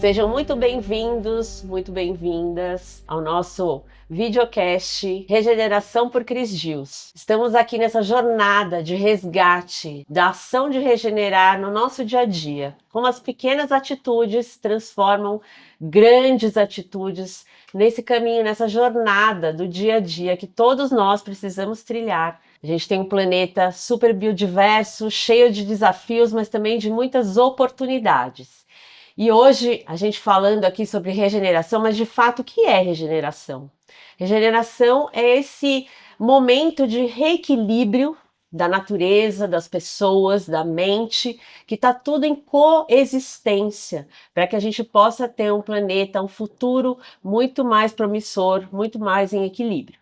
Sejam muito bem-vindos, muito bem-vindas ao nosso videocast Regeneração por Cris Dias. Estamos aqui nessa jornada de resgate da ação de regenerar no nosso dia a dia. Como as pequenas atitudes transformam grandes atitudes nesse caminho, nessa jornada do dia a dia que todos nós precisamos trilhar. A gente tem um planeta super biodiverso, cheio de desafios, mas também de muitas oportunidades. E hoje a gente falando aqui sobre regeneração, mas de fato o que é regeneração? Regeneração é esse momento de reequilíbrio da natureza, das pessoas, da mente, que está tudo em coexistência, para que a gente possa ter um planeta, um futuro muito mais promissor, muito mais em equilíbrio.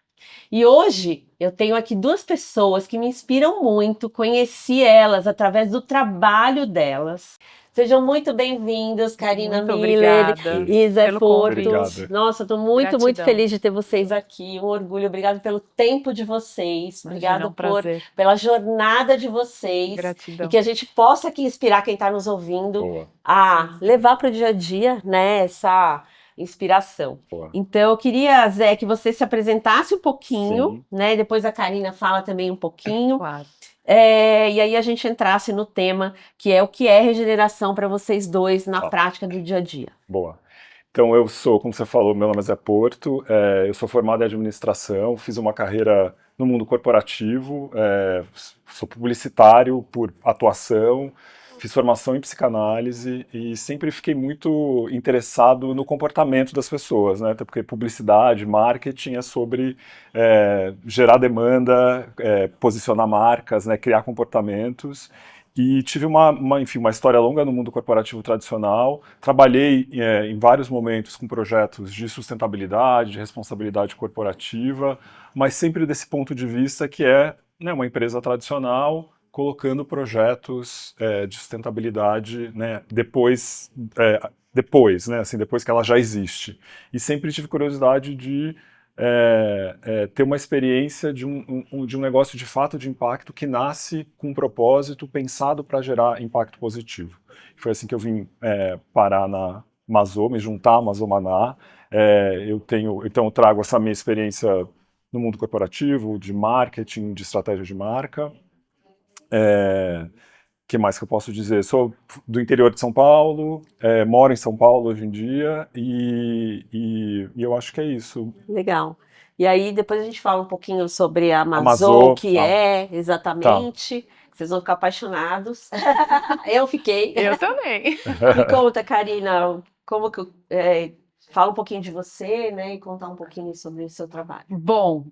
E hoje eu tenho aqui duas pessoas que me inspiram muito, conheci elas através do trabalho delas. Sejam muito bem-vindas, Karina Muito Miller obrigada e Zé pelo Porto. convite. Nossa, estou muito Gratidão. feliz de ter vocês aqui. Um orgulho. Obrigada pelo tempo de vocês. Imagina, Obrigada é um prazer. pela jornada de vocês. Gratidão. E que a gente possa aqui inspirar quem está nos ouvindo Boa. a levar para o dia a dia, né, essa inspiração. Boa. Então, eu queria, Zé, que você se apresentasse um pouquinho, Sim. né? Depois a Karina fala também um pouquinho. Claro. E aí a gente entrasse no tema, que é o que é regeneração para vocês dois na Tá. prática do dia a dia. Boa. Então, eu sou, como você falou, meu nome é Zé Porto, eu sou formado em administração, fiz uma carreira no mundo corporativo, sou publicitário por atuação, fiz formação em psicanálise e sempre fiquei muito interessado no comportamento das pessoas, né? Até porque publicidade, marketing é sobre gerar demanda, posicionar marcas, né? Criar comportamentos. E tive enfim, uma história longa no mundo corporativo tradicional. Trabalhei em vários momentos com projetos de sustentabilidade, de responsabilidade corporativa, mas sempre desse ponto de vista que é, né, uma empresa tradicional colocando projetos de sustentabilidade, né, depois, né, assim, depois que ela já existe. E sempre tive curiosidade de ter uma experiência de um negócio de fato de impacto que nasce com um propósito pensado para gerar impacto positivo. Foi assim que eu vim parar na Mazô, me juntar à Mazomaná. Então eu trago essa minha experiência no mundo corporativo, de marketing, de estratégia de marca. Que mais que eu posso dizer? Sou do interior de São Paulo, moro em São Paulo hoje em dia e eu acho que é isso. Legal. E aí depois a gente fala um pouquinho sobre a Mazô, Mazô, o que tá. é exatamente. Vocês vão ficar apaixonados. Eu fiquei. Eu também. Me conta, Karina, como que fala um pouquinho de você, né, e contar um pouquinho sobre o seu trabalho. Bom,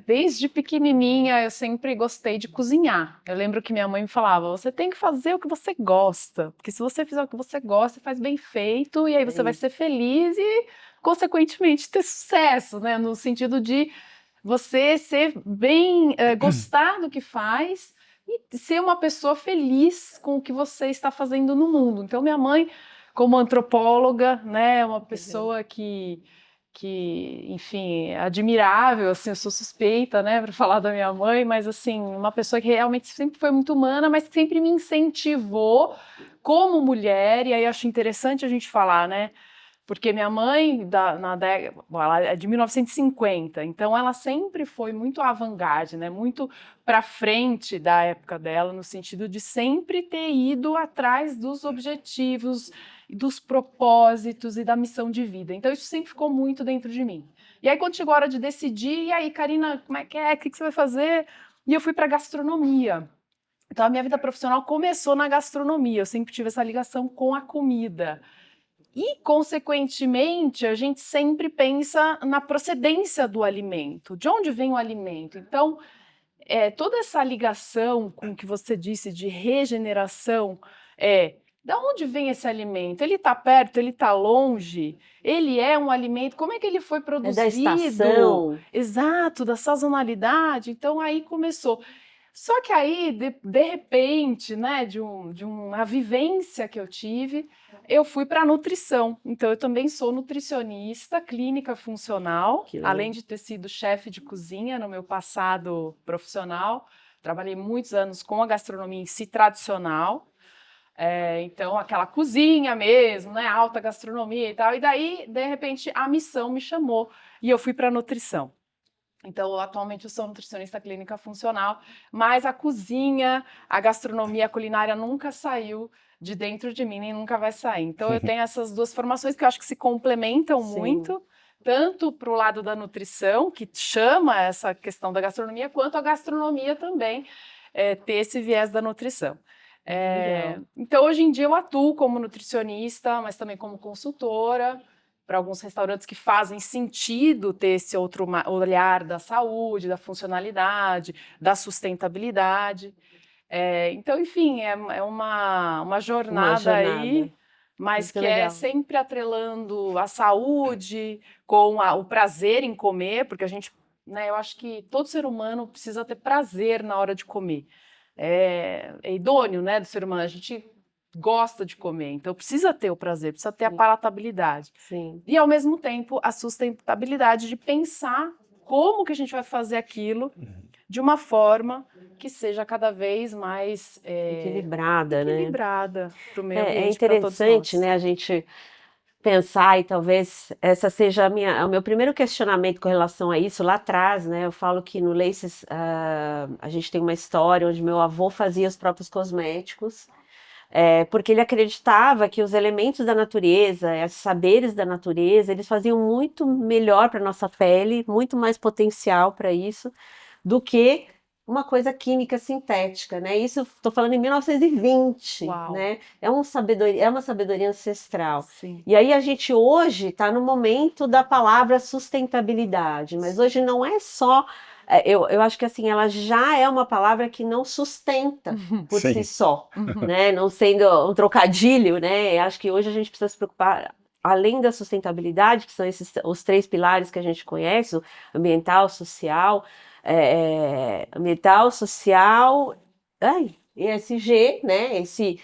desde pequenininha eu sempre gostei de cozinhar. Eu lembro que minha mãe me falava, você tem que fazer o que você gosta, porque se você fizer o que você gosta, faz bem feito, e aí você vai ser feliz e, consequentemente, ter sucesso, né, no sentido de você ser bem, gostar do que faz e ser uma pessoa feliz com o que você está fazendo no mundo. Então, minha mãe, como antropóloga, né, uma pessoa que enfim, é admirável, assim, eu sou suspeita, né, para falar da minha mãe, mas, assim, uma pessoa que realmente sempre foi muito humana, mas que sempre me incentivou como mulher, e aí eu acho interessante a gente falar, né, porque minha mãe, ela é de 1950, então ela sempre foi muito avant-garde, né? Muito para frente da época dela, no sentido de sempre ter ido atrás dos objetivos, dos propósitos e da missão de vida. Então isso sempre ficou muito dentro de mim. E aí quando chegou a hora de decidir, e aí, Karina, como é que é? O que você vai fazer? E eu fui para gastronomia. Então a minha vida profissional começou na gastronomia, eu sempre tive essa ligação com a comida. E, consequentemente, a gente sempre pensa na procedência do alimento, de onde vem o alimento. Então, toda essa ligação com o que você disse de regeneração, da onde vem esse alimento? Ele está perto, ele está longe? Ele é um alimento? Como é que ele foi produzido? Da estação. Exato, da sazonalidade. Então, aí começou. Só que aí, de repente, né, de uma vivência que eu tive, eu fui para a nutrição. Então, eu também sou nutricionista, clínica funcional, além de ter sido chefe de cozinha no meu passado profissional. Trabalhei muitos anos com a gastronomia em si tradicional. Então, aquela cozinha mesmo, né? Alta gastronomia e tal. E daí, de repente, a missão me chamou e eu fui para nutrição. Então, atualmente eu sou nutricionista clínica funcional, mas a cozinha, a gastronomia, a culinária nunca saiu de dentro de mim, nem nunca vai sair. Então, eu tenho essas duas formações que eu acho que se complementam muito, tanto para o lado da nutrição, que chama essa questão da gastronomia, quanto a gastronomia também ter esse viés da nutrição. Então, hoje em dia eu atuo como nutricionista, mas também como consultora para alguns restaurantes que fazem sentido ter esse outro olhar da saúde, da funcionalidade, da sustentabilidade. Então, enfim, é uma jornada aí, mas Muito que legal. é sempre atrelando a saúde com o prazer em comer, porque a gente, né, eu acho que todo ser humano precisa ter prazer na hora de comer. É idôneo, né, do ser humano, a gente gosta de comer, então precisa ter o prazer, precisa ter a palatabilidade. Sim. E, ao mesmo tempo, a sustentabilidade de pensar como que a gente vai fazer aquilo de uma forma que seja cada vez mais Equilibrada, equilibrada para o meio É ambiente, para todos interessante, nós. né, a gente pensar, e talvez essa seja o meu primeiro questionamento com relação a isso. Lá atrás, né, eu falo que no Laces a gente tem uma história onde meu avô fazia os próprios cosméticos, porque ele acreditava que os elementos da natureza, os saberes da natureza, eles faziam muito melhor para nossa pele, muito mais potencial para isso, do que uma coisa química sintética, né? Isso estou falando em 1920, Uau. né? É uma sabedoria ancestral. Sim. E aí a gente hoje está no momento da palavra sustentabilidade, mas hoje não é só. Eu acho que assim, ela já é uma palavra que não sustenta por Sim. si só, né? Não sendo um trocadilho, né? Eu acho que hoje a gente precisa se preocupar, além da sustentabilidade, que são os 3 pilares que a gente conhece, o ambiental, social, ESG, né? Esse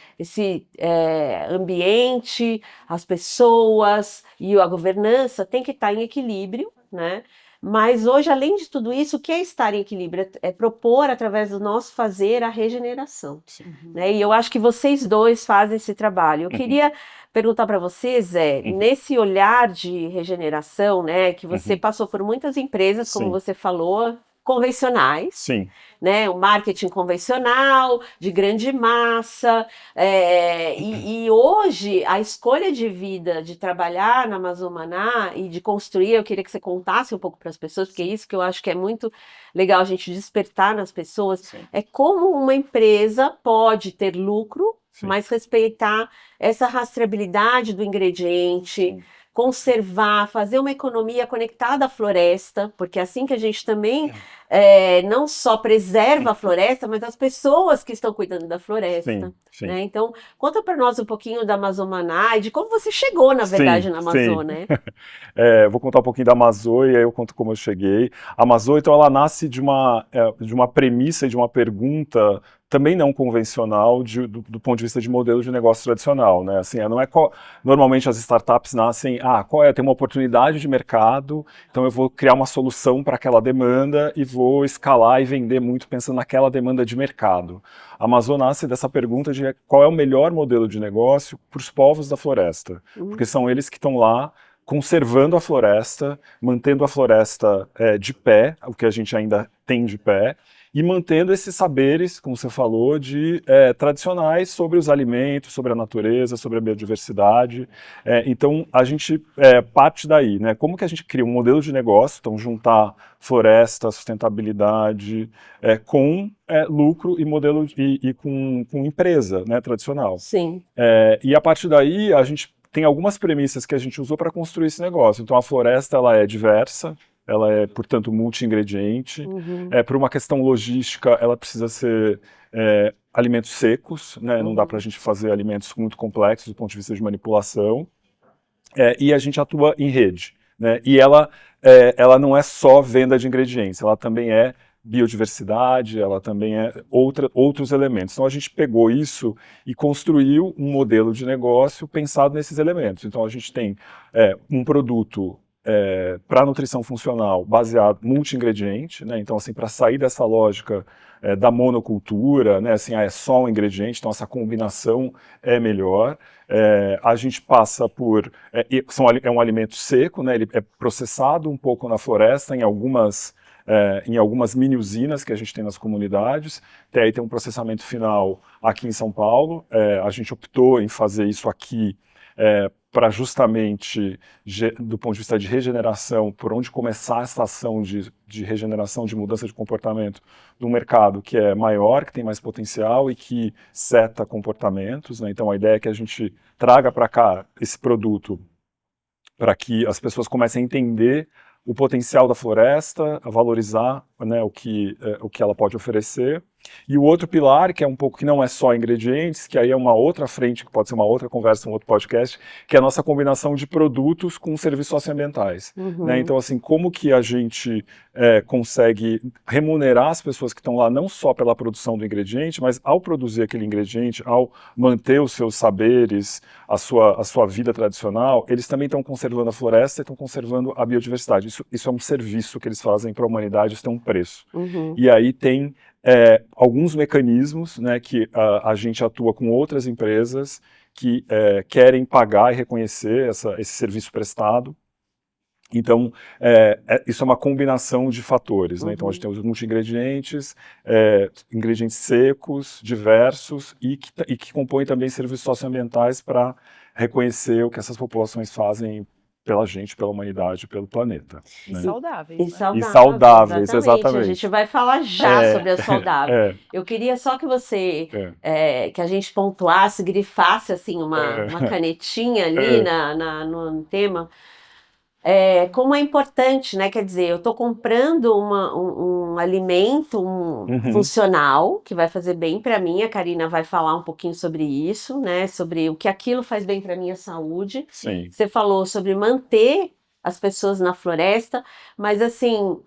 ambiente, as pessoas e a governança tem que estar em equilíbrio, né? Mas hoje, além de tudo isso, o que é estar em equilíbrio? É propor, através do nosso fazer, a regeneração. Né? E eu acho que vocês dois fazem esse trabalho. Eu queria perguntar para vocês, nesse olhar de regeneração, né, que você passou por muitas empresas, como você falou, convencionais, Sim. Né, o marketing convencional, de grande massa, e hoje a escolha de vida, de trabalhar na Amazon Maná e de construir, eu queria que você contasse um pouco para as pessoas, porque é isso que eu acho que é muito legal a gente despertar nas pessoas, é como uma empresa pode ter lucro, mas respeitar essa rastreabilidade do ingrediente, conservar, fazer uma economia conectada à floresta, porque é assim que a gente também não só preserva a floresta, mas as pessoas que estão cuidando da floresta. Sim. Né? Então, conta para nós um pouquinho da Amazon Maná e de como você chegou, na verdade, na Amazon, né? Vou contar um pouquinho da Amazon e aí eu conto como eu cheguei. A Amazon, então, ela nasce de uma premissa e de uma pergunta também não convencional do ponto de vista de modelo de negócio tradicional, né? Assim, não é normalmente as startups nascem, tem uma oportunidade de mercado, então eu vou criar uma solução para aquela demanda e vou escalar e vender muito pensando naquela demanda de mercado. A Amazon nasce dessa pergunta de qual é o melhor modelo de negócio para os povos da floresta, porque são eles que estão lá conservando a floresta, mantendo a floresta de pé, o que a gente ainda tem de pé, e mantendo esses saberes, como você falou, tradicionais sobre os alimentos, sobre a natureza, sobre a biodiversidade. Então, a gente parte daí, né? Como que a gente cria um modelo de negócio, então juntar floresta, sustentabilidade, com lucro e modelo e com empresa, né, tradicional. Sim. E a partir daí, a gente tem algumas premissas que a gente usou para construir esse negócio. Então, a floresta ela é diversa, ela é, portanto, multi-ingrediente. Por uma questão logística, ela precisa ser alimentos secos, né? Não dá para a gente fazer alimentos muito complexos do ponto de vista de manipulação. E a gente atua em rede, né? E ela não é só venda de ingredientes, ela também é biodiversidade, ela também é outros elementos. Então a gente pegou isso e construiu um modelo de negócio pensado nesses elementos. Então a gente tem um produto para nutrição funcional baseado multi-ingrediente, né? Então, assim, para sair dessa lógica da monocultura, né? Assim, é só um ingrediente, então essa combinação é melhor. A gente passa por... É um alimento seco, né? Ele é processado um pouco na floresta, em algumas mini usinas que a gente tem nas comunidades. Aí tem um processamento final aqui em São Paulo. A gente optou em fazer isso aqui para justamente, do ponto de vista de regeneração, por onde começar essa ação de regeneração, de mudança de comportamento do mercado que é maior, que tem mais potencial e que seta comportamentos, né? Então a ideia é que a gente traga para cá esse produto para que as pessoas comecem a entender o potencial da floresta, a valorizar, né, o que ela pode oferecer. E o outro pilar, que é um pouco que não é só ingredientes, que aí é uma outra frente, que pode ser uma outra conversa, um outro podcast, que é a nossa combinação de produtos com serviços socioambientais. Né? Então, assim, como que a gente consegue remunerar as pessoas que estão lá não só pela produção do ingrediente, mas ao produzir aquele ingrediente, ao manter os seus saberes, a sua vida tradicional, eles também estão conservando a floresta e estão conservando a biodiversidade. Isso é um serviço que eles fazem para a humanidade, isso tem um preço. E aí tem alguns mecanismos, né, que a gente atua com outras empresas que querem pagar e reconhecer esse serviço prestado. Então, isso é uma combinação de fatores, né? Então, a gente tem os multi-ingredientes, ingredientes secos, diversos, e que compõem também serviços socioambientais para reconhecer o que essas populações fazem pela gente, pela humanidade, pelo planeta. E né? saudáveis. E né? saudáveis, E saudáveis, exatamente. A gente vai falar já sobre a saudável. É, Eu queria só que você, é. que a gente pontuasse, grifasse assim uma canetinha ali no tema. Como é importante, né? Quer dizer, eu estou comprando um alimento funcional que vai fazer bem para mim. A Karina vai falar um pouquinho sobre isso, né? Sobre o que aquilo faz bem para minha saúde. Sim. Você falou sobre manter as pessoas na floresta, mas assim,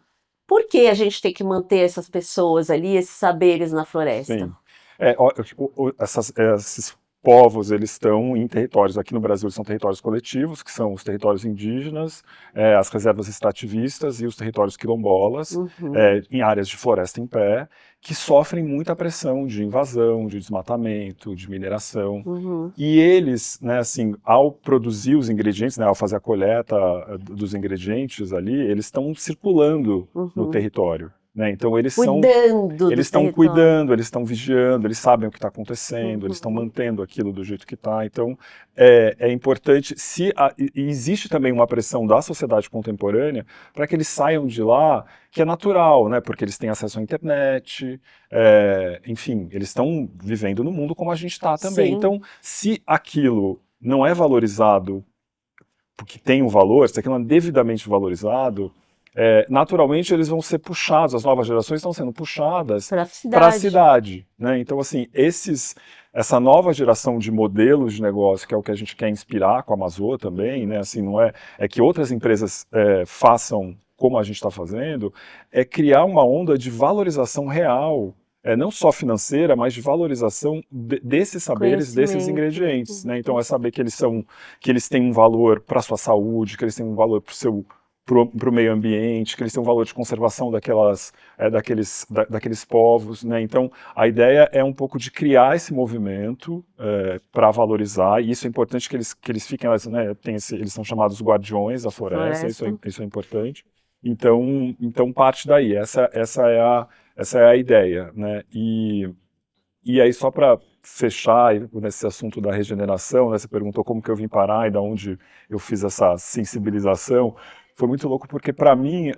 por que a gente tem que manter essas pessoas ali, esses saberes na floresta? Sim. Esses povos, eles estão em territórios, aqui no Brasil são territórios coletivos, que são os territórios indígenas, as reservas extrativistas e os territórios quilombolas, em áreas de floresta em pé, que sofrem muita pressão de invasão, de desmatamento, de mineração. E eles, né, assim, ao produzir os ingredientes, né, ao fazer a coleta dos ingredientes ali, eles estão circulando no território. Né? Então eles estão cuidando, eles estão vigiando, eles sabem o que está acontecendo, eles estão mantendo aquilo do jeito que está. Então é importante, e existe também uma pressão da sociedade contemporânea para que eles saiam de lá, que é natural, né? Porque eles têm acesso à internet, enfim, eles estão vivendo no mundo como a gente está também. Sim. Então, se aquilo não é valorizado, porque tem um valor, se aquilo não é devidamente valorizado, naturalmente eles vão ser puxados, as novas gerações estão sendo puxadas para a cidade. Né? Então, assim, essa nova geração de modelos de negócio, que é o que a gente quer inspirar com a Amazônia também, né? Assim, não é que outras empresas façam como a gente está fazendo, é criar uma onda de valorização real, não só financeira, mas de valorização desses saberes, desses ingredientes. Né? Então, é saber que eles têm um valor para a sua saúde, que eles têm um valor para o meio ambiente, que eles têm um valor de conservação daqueles povos, né? Então, a ideia é um pouco de criar esse movimento para valorizar, e isso é importante que eles fiquem, né, eles são chamados guardiões da floresta. Isso é importante. Então parte daí, essa é a ideia, né? E aí, só para fechar nesse assunto da regeneração, né, você perguntou como que eu vim parar e de onde eu fiz essa sensibilização. Foi muito louco, porque para mim,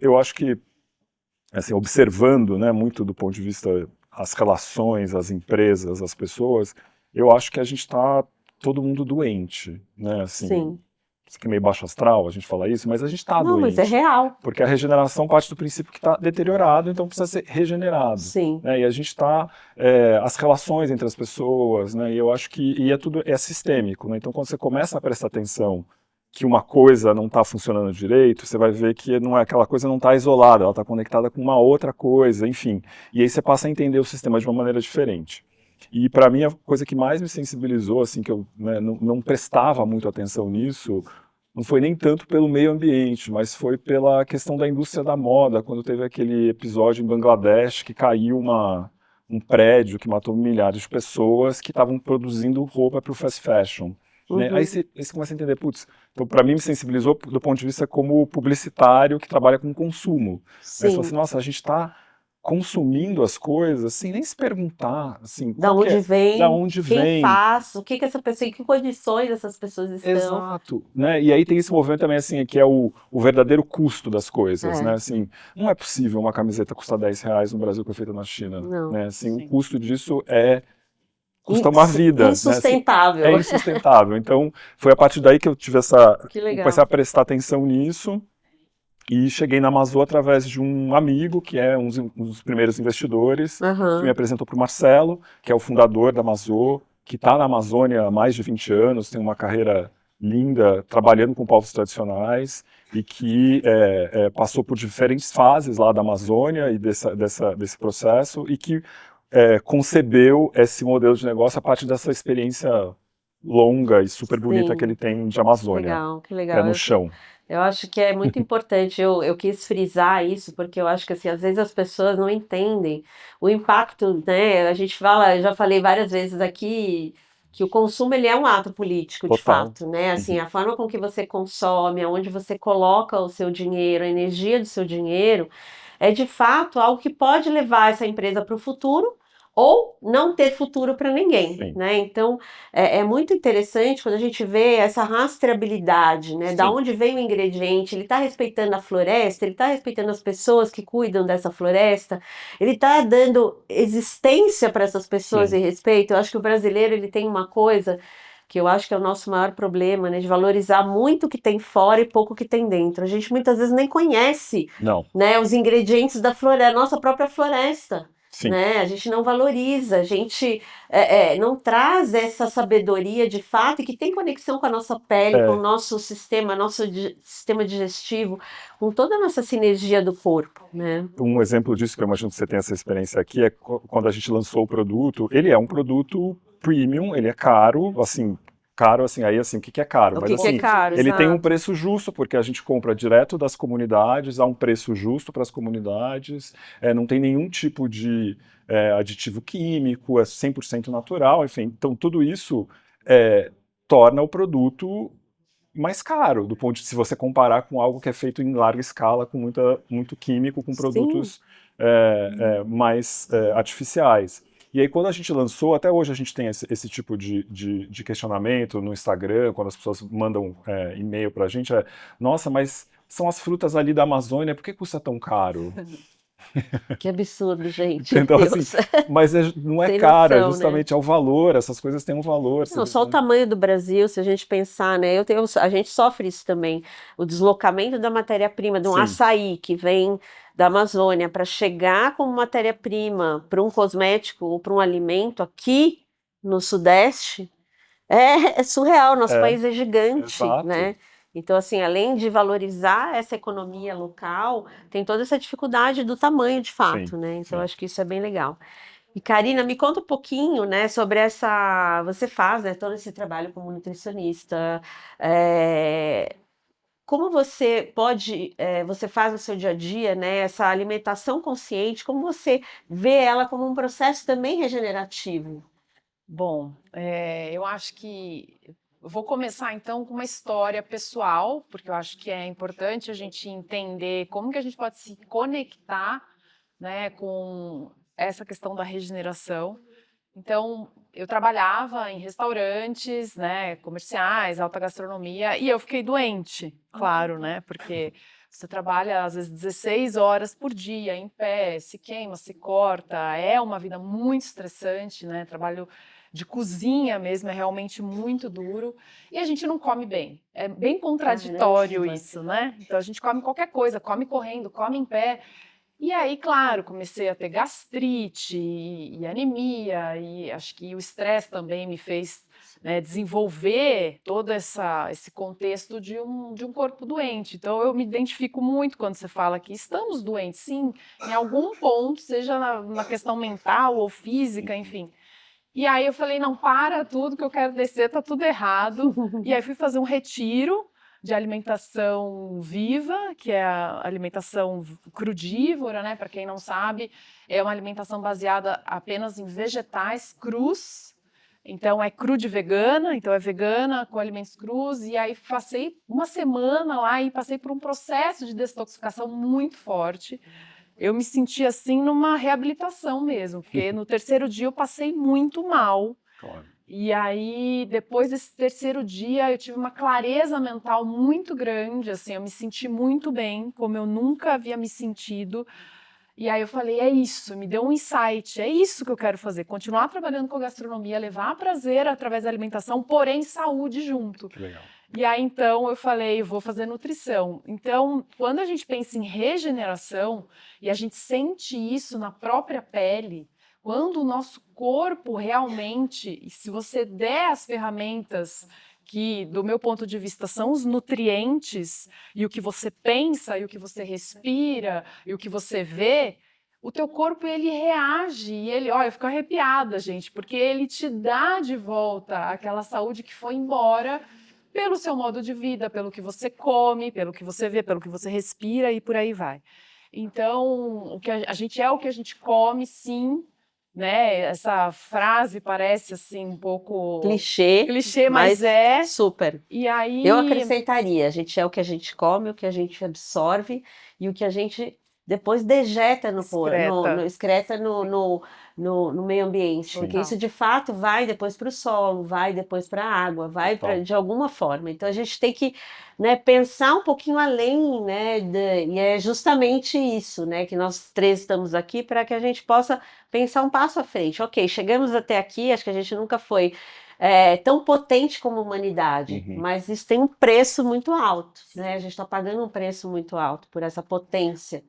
eu acho que, assim, observando, né, muito do ponto de vista as relações, as empresas, as pessoas, eu acho que a gente está todo mundo doente, né, assim. Sim. Isso aqui é meio baixo astral, a gente fala isso, mas a gente está doente. Não, mas é real. Porque a regeneração parte do princípio que está deteriorado, então precisa ser regenerado. Sim. Né? E a gente está... as relações entre as pessoas, né? E eu acho que tudo é sistêmico. Né? Então, quando você começa a prestar atenção que uma coisa não está funcionando direito, você vai ver que aquela coisa não está isolada, ela está conectada com uma outra coisa, enfim. E aí você passa a entender o sistema de uma maneira diferente. E para mim a coisa que mais me sensibilizou, assim, que eu, né, não prestava muito atenção nisso, não foi nem tanto pelo meio ambiente, mas foi pela questão da indústria da moda, quando teve aquele episódio em Bangladesh que caiu um prédio que matou milhares de pessoas que estavam produzindo roupa para o fast fashion. Né? Aí você começa a entender, putz, então para mim me sensibilizou do ponto de vista como publicitário que trabalha com consumo. Né? Você fala assim, nossa, a gente está consumindo as coisas sem nem se perguntar assim, da onde vem, da onde quem vem, faz, o que essa pessoa, em que condições essas pessoas estão. Exato, né? E aí tem esse movimento também assim que é o verdadeiro custo das coisas, né? Assim, não é possível uma camiseta custar R$10 no Brasil que é feita na China, Não. né? Assim, Sim. o custo disso custa uma vida, insustentável. Né? Assim, é insustentável. Então foi a partir daí que eu tive comecei a prestar atenção nisso. E cheguei na Amazô através de um amigo, que é um dos primeiros investidores, que me apresentou para o Marcelo, que é o fundador da Amazô, que está na Amazônia há mais de 20 anos, tem uma carreira linda, trabalhando com povos tradicionais, e que passou por diferentes fases lá da Amazônia e desse processo, e que concebeu esse modelo de negócio a partir dessa experiência longa e super bonita que ele tem de Amazônia. Que legal. Pé no chão. Eu acho que é muito importante, eu quis frisar isso, porque eu acho que assim, às vezes as pessoas não entendem o impacto, né? A gente fala, eu já falei várias vezes aqui, que o consumo ele é um ato político, de fato, né? Assim, a forma com que você consome, aonde você coloca o seu dinheiro, a energia do seu dinheiro, é de fato algo que pode levar essa empresa para o futuro, ou não ter futuro para ninguém, né? Então, é muito interessante quando a gente vê essa rastreabilidade, né? Da onde vem o ingrediente, ele está respeitando a floresta, ele está respeitando as pessoas que cuidam dessa floresta, ele está dando existência para essas pessoas e respeito. Eu acho que o brasileiro, ele tem uma coisa que eu acho que é o nosso maior problema, né? De valorizar muito o que tem fora e pouco o que tem dentro. A gente muitas vezes nem conhece, né, os ingredientes da floresta, a nossa própria floresta. Né? A gente não valoriza, a gente não traz essa sabedoria de fato e que tem conexão com a nossa pele, com o nosso sistema digestivo, com toda a nossa sinergia do corpo. Né? Um exemplo disso, que eu imagino que você tem essa experiência aqui, é quando a gente lançou o produto. Ele é um produto premium, ele é caro, assim, aí assim, o que é caro? Mas assim, é caro, ele tem um preço justo, porque a gente compra direto das comunidades, há um preço justo para as comunidades, não tem nenhum tipo de aditivo químico, é 100% natural, enfim. Então, tudo isso torna o produto mais caro, do ponto de se você comparar com algo que é feito em larga escala, com muito químico, com produtos mais artificiais. E aí, quando a gente lançou, até hoje a gente tem esse tipo de questionamento no Instagram, quando as pessoas mandam e-mail pra gente, nossa, mas são as frutas ali da Amazônia, por que custa tão caro? Que absurdo, gente. Então, assim, mas não é caro, é justamente ao valor, essas coisas têm um valor. Não, só o tamanho do Brasil, se a gente pensar, né? A gente sofre isso também, o deslocamento da matéria-prima, de um açaí que vem da Amazônia para chegar como matéria-prima para um cosmético ou para um alimento aqui no Sudeste, é surreal, nosso país é gigante, né? Então, assim, além de valorizar essa economia local, tem toda essa dificuldade do tamanho de fato, né? Então, acho que isso é bem legal. E, Karina, me conta um pouquinho, né, sobre você faz, né, todo esse trabalho como nutricionista, como você você faz no seu dia a dia, né, essa alimentação consciente, como você vê ela como um processo também regenerativo? Bom, eu acho que eu vou começar então com uma história pessoal, porque eu acho que é importante a gente entender como que a gente pode se conectar, né, com essa questão da regeneração. Então, eu trabalhava em restaurantes, né, comerciais, alta gastronomia, e eu fiquei doente, claro, né, porque você trabalha às vezes 16 horas por dia, em pé, se queima, se corta, é uma vida muito estressante, né, trabalho de cozinha mesmo, é realmente muito duro, e a gente não come bem. É bem contraditório isso, né? Então a gente come qualquer coisa, come correndo, come em pé. E aí, claro, comecei a ter gastrite e anemia, e acho que o estresse também me fez, né, desenvolver todo esse contexto de um corpo doente. Então, eu me identifico muito quando você fala que estamos doentes, sim, em algum ponto, seja na questão mental ou física, enfim. E aí eu falei, não, para tudo que eu quero descer, tá tudo errado. E aí fui fazer um retiro, de alimentação viva, que é a alimentação crudívora, né? Para quem não sabe, é uma alimentação baseada apenas em vegetais crus. Então é crude vegana, então é vegana com alimentos crus. E aí passei uma semana lá e passei por um processo de detoxificação muito forte. Eu me senti assim numa reabilitação mesmo, porque no terceiro dia eu passei muito mal. Claro. E aí, depois desse terceiro dia, eu tive uma clareza mental muito grande, assim, eu me senti muito bem, como eu nunca havia me sentido. E aí eu falei, é isso, me deu um insight, é isso que eu quero fazer, continuar trabalhando com gastronomia, levar prazer através da alimentação, porém saúde junto. Que legal. E aí, então, eu falei, vou fazer nutrição. Então, quando a gente pensa em regeneração, e a gente sente isso na própria pele, quando o nosso corpo realmente, e se você der as ferramentas que, do meu ponto de vista, são os nutrientes, e o que você pensa, e o que você respira, e o que você vê, o teu corpo, ele reage, e ele, olha, eu fico arrepiada, gente, porque ele te dá de volta aquela saúde que foi embora pelo seu modo de vida, pelo que você come, pelo que você vê, pelo que você respira, e por aí vai. Então, o que a gente é o que a gente come, sim, né? Essa frase parece assim um pouco Clichê, mas é. super. E aí Eu acrescentaria, a gente é o que a gente come, o que a gente absorve e o que a gente depois dejeta excreta no meio ambiente, porque Total. isso de fato vai depois para o solo, vai depois para a água, vai Total. de alguma forma. Então a gente tem que, né, pensar um pouquinho além, né, e é justamente isso, né, que nós três estamos aqui para que a gente possa pensar um passo à frente. Ok, chegamos até aqui, acho que a gente nunca foi tão potente como humanidade, mas isso tem um preço muito alto, né? A gente está pagando um preço muito alto por essa potência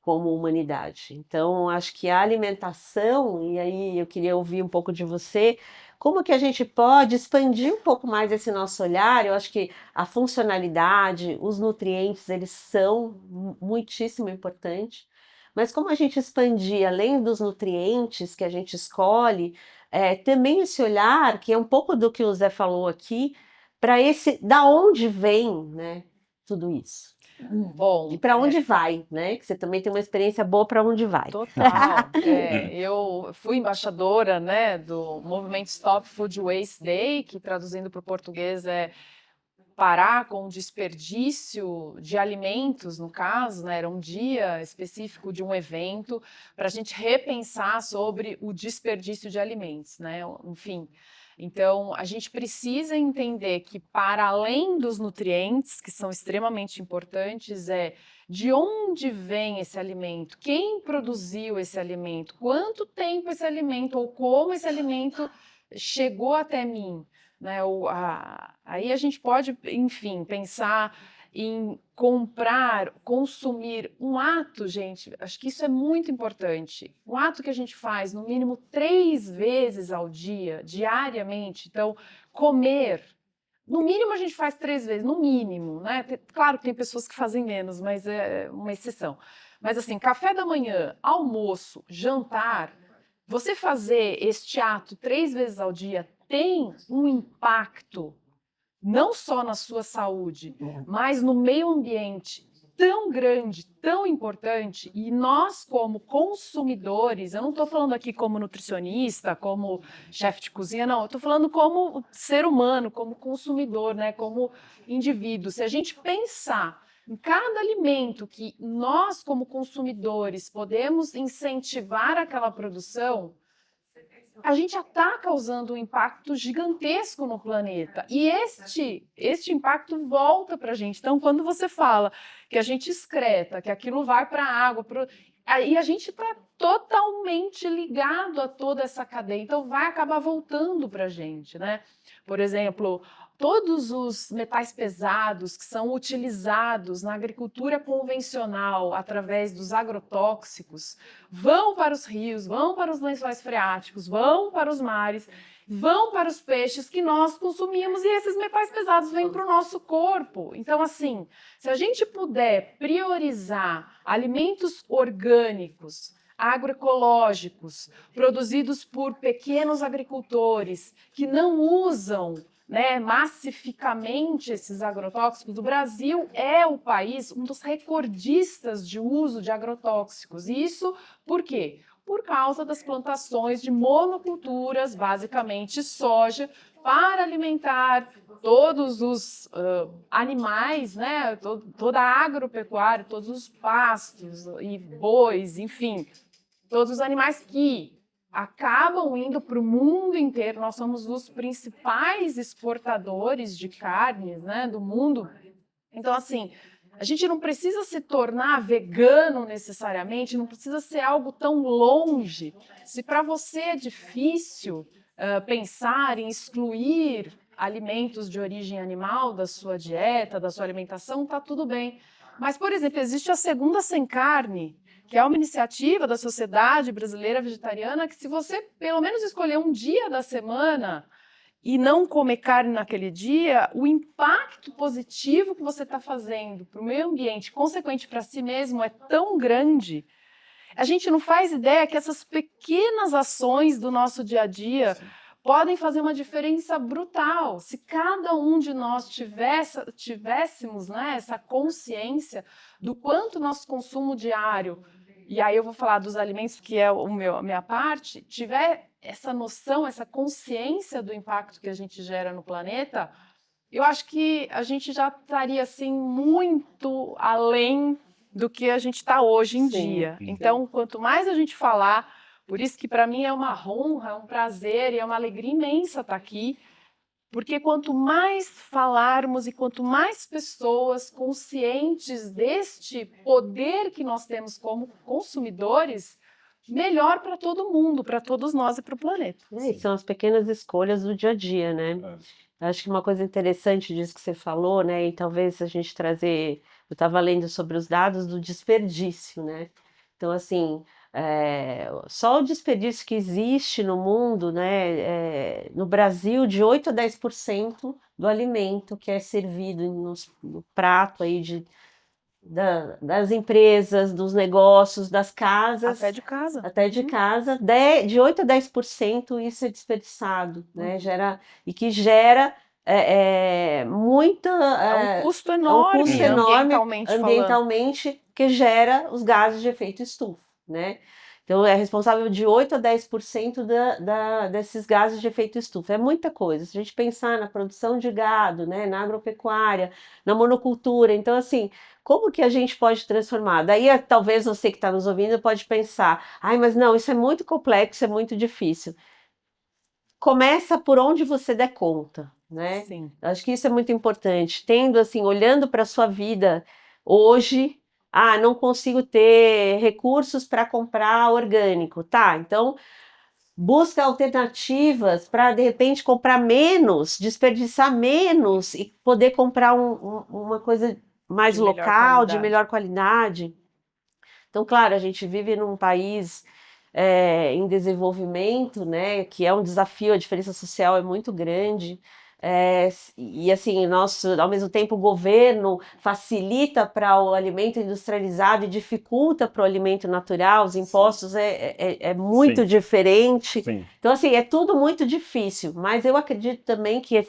como humanidade. Então, acho que a alimentação, e aí eu queria ouvir um pouco de você, como que a gente pode expandir um pouco mais esse nosso olhar? Eu acho que a funcionalidade, os nutrientes, eles são muitíssimo importantes, mas como a gente expandir, além dos nutrientes que a gente escolhe, também esse olhar, que é um pouco do que o Zé falou aqui, para da onde vem, né, tudo isso? Bom, E para onde vai, né? Que você também tem uma experiência boa para onde vai. Total. Eu fui embaixadora, né, do movimento Stop Food Waste Day, que traduzindo para o português é parar com o desperdício de alimentos, no caso, né, era um dia específico de um evento para a gente repensar sobre o desperdício de alimentos, né, enfim. Então, a gente precisa entender que, para além dos nutrientes, que são extremamente importantes, de onde vem esse alimento, quem produziu esse alimento, quanto tempo esse alimento ou como esse alimento chegou até mim. Né, aí a gente pode, enfim, pensar em comprar, consumir um ato, gente, acho que isso é muito importante. Um ato que a gente faz no mínimo 3 vezes ao dia, diariamente. Então, comer, no mínimo a gente faz 3 vezes, no mínimo, né? Claro que tem pessoas que fazem menos, mas é uma exceção. Mas assim, café da manhã, almoço, jantar, você fazer este ato 3 vezes ao dia tem um impacto não só na sua saúde, mas no meio ambiente tão grande, tão importante, e nós como consumidores, eu não estou falando aqui como nutricionista, como chefe de cozinha, não, eu estou falando como ser humano, como consumidor, né, como indivíduo. Se a gente pensar em cada alimento que nós como consumidores podemos incentivar aquela produção, a já está causando um impacto gigantesco no planeta. E este impacto volta para a gente. Então, quando você fala que a gente excreta, que aquilo vai para a água, aí a gente está totalmente ligado a toda essa cadeia. Então, vai acabar voltando para a gente, né? Por exemplo, todos os metais pesados que são utilizados na agricultura convencional através dos agrotóxicos vão para os rios, vão para os lençóis freáticos, vão para os mares, vão para os peixes que nós consumimos e esses metais pesados vêm para o nosso corpo. Então, assim, se a gente puder priorizar alimentos orgânicos, agroecológicos, produzidos por pequenos agricultores que não usam né, massificamente esses agrotóxicos, o Brasil é o país, um dos recordistas de uso de agrotóxicos. E isso por quê? Por causa das plantações de monoculturas, basicamente soja, para alimentar todos os animais, né, toda a agropecuária, todos os pastos e bois, enfim, todos os animais que acabam indo para o mundo inteiro. Nós somos os principais exportadores de carnes, né, do mundo. Então, assim, a gente não precisa se tornar vegano necessariamente, não precisa ser algo tão longe. Se para você é difícil pensar em excluir alimentos de origem animal da sua dieta, da sua alimentação, tá tudo bem. Mas, por exemplo, existe a Segunda Sem Carne, que é uma iniciativa da Sociedade Brasileira Vegetariana, que se você pelo menos escolher um dia da semana e não comer carne naquele dia, o impacto positivo que você está fazendo para o meio ambiente, consequente para si mesmo, é tão grande. A gente não faz ideia que essas pequenas ações do nosso dia a dia podem fazer uma diferença brutal. Se cada um de nós tivéssemos, né, essa consciência do quanto nosso consumo diário, e aí eu vou falar dos alimentos, que é a minha parte, tiver essa noção, essa consciência do impacto que a gente gera no planeta, eu acho que a gente já estaria assim, muito além do que a gente está hoje em dia. Então, quanto mais a gente falar, por isso que para mim é uma honra, é um prazer e é uma alegria imensa estar aqui, porque quanto mais falarmos e quanto mais pessoas conscientes deste poder que nós temos como consumidores, melhor para todo mundo, para todos nós e para o planeta. São as pequenas escolhas do dia a dia, né? Acho que uma coisa interessante disso que você falou, né? E talvez a gente trazer... Eu estava lendo sobre os dados do desperdício, né? Então, assim, só o desperdício que existe no mundo, né? No Brasil, de 8 a 10% do alimento que é servido no prato aí das empresas, dos negócios, das casas. Até de casa. Até de casa. De 8 a 10% isso é desperdiçado, né? E que gera muita... É um custo enorme, ambientalmente, que gera os gases de efeito estufa, né? Então, é responsável de 8 a 10% desses gases de efeito estufa. É muita coisa. Se a gente pensar na produção de gado, né, na agropecuária, na monocultura, então, assim, como que a gente pode transformar? Daí, talvez você que está nos ouvindo pode pensar, mas não, isso é muito complexo, é muito difícil. Começa por onde você der conta, né? Sim. Acho que isso é muito importante. Tendo, assim, olhando para a sua vida hoje... não consigo ter recursos para comprar orgânico. Tá, então busca alternativas para, de repente, comprar menos, desperdiçar menos e poder comprar uma coisa mais local, de melhor qualidade. Então, claro, a gente vive num país em desenvolvimento, né, que é um desafio, a diferença social é muito grande. E assim, ao mesmo tempo o governo facilita para o alimento industrializado e dificulta para o alimento natural, os impostos é muito diferente. Então assim, é tudo muito difícil, mas eu acredito também que